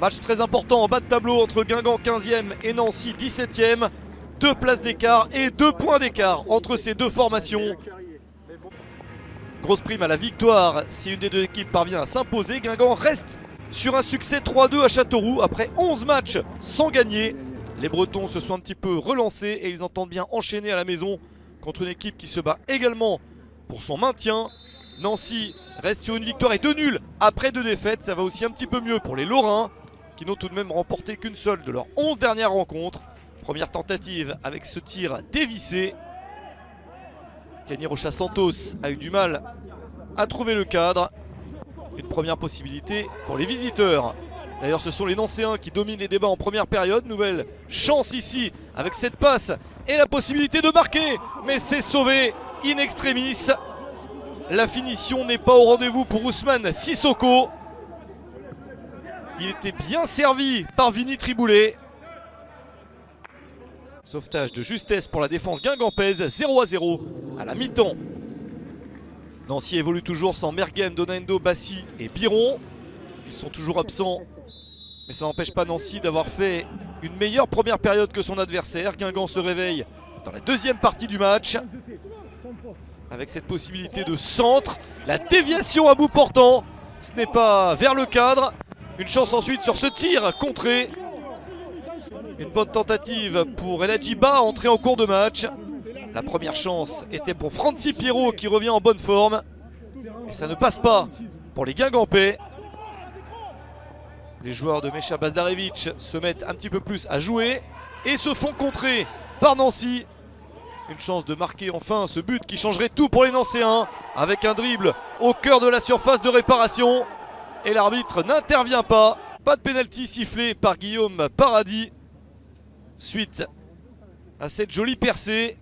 Match très important en bas de tableau entre Guingamp 15e et Nancy 17e. 2 places d'écart et 2 points d'écart entre ces deux formations. Grosse prime à la victoire si une des deux équipes parvient à s'imposer. Guingamp reste sur un succès 3-2 à Châteauroux après 11 matchs sans gagner. Les Bretons se sont un petit peu relancés et ils entendent bien enchaîner à la maison contre une équipe qui se bat également pour son maintien. Nancy reste sur une victoire et 2 nuls après 2 défaites. Ça va aussi un petit peu mieux pour les Lorrains qui n'ont tout de même remporté qu'une seule de leurs 11 dernières rencontres. Première tentative avec ce tir dévissé. Kenny Rocha Santos a eu du mal à trouver le cadre. Une première possibilité pour les visiteurs. D'ailleurs ce sont les Nancéens qui dominent les débats en première période. Nouvelle chance ici avec cette passe et la possibilité de marquer. Mais c'est sauvé in extremis. La finition n'est pas au rendez-vous pour Ousmane Sissoko. Il était bien servi par Vini Triboulet. Sauvetage de justesse pour la défense guingampaise, 0-0 à la mi-temps. Nancy évolue toujours sans Mergem, Donendo, Bassi et Biron. Ils sont toujours absents, mais ça n'empêche pas Nancy d'avoir fait une meilleure première période que son adversaire. Guingamp se réveille dans la deuxième partie du match avec cette possibilité de centre. La déviation à bout portant, ce n'est pas vers le cadre. Une chance ensuite sur ce tir contré. Une bonne tentative pour El Hadjiba, entré en cours de match. La première chance était pour Franci Pierrot qui revient en bonne forme. Mais ça ne passe pas pour les Guingampais. Les joueurs de Mecha Bazdarevic se mettent un petit peu plus à jouer et se font contrer par Nancy. Une chance de marquer enfin ce but qui changerait tout pour les Nancéens avec un dribble au cœur de la surface de réparation. Et l'arbitre n'intervient pas. Pas de pénalty sifflé par Guillaume Paradis. Suite à cette jolie percée.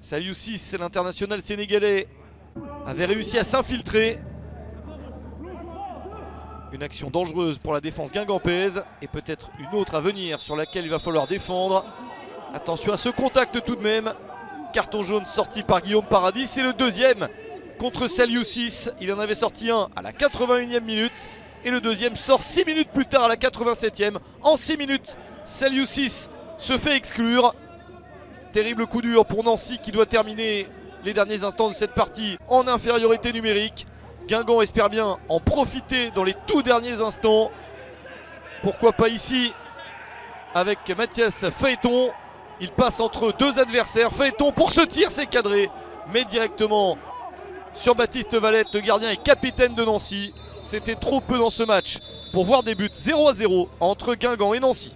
Saliou 6, l'international sénégalais, avait réussi à s'infiltrer. Une action dangereuse pour la défense guingampaise et peut-être une autre à venir sur laquelle il va falloir défendre. Attention à ce contact tout de même. Carton jaune sorti par Guillaume Paradis. C'est le deuxième contre Saliou 6. Il en avait sorti un à la 81e minute. Et le deuxième sort 6 minutes plus tard à la 87e. En 6 minutes, Saliou 6 se fait exclure. Terrible coup dur pour Nancy qui doit terminer les derniers instants de cette partie en infériorité numérique. Guingamp espère bien en profiter dans les tout derniers instants. Pourquoi pas ici avec Mathias Phaéton. Il passe entre deux adversaires. Phaéton pour ce tir, c'est cadré. Mais directement sur Baptiste Valette, le gardien et capitaine de Nancy. C'était trop peu dans ce match pour voir des buts 0-0 entre Guingamp et Nancy.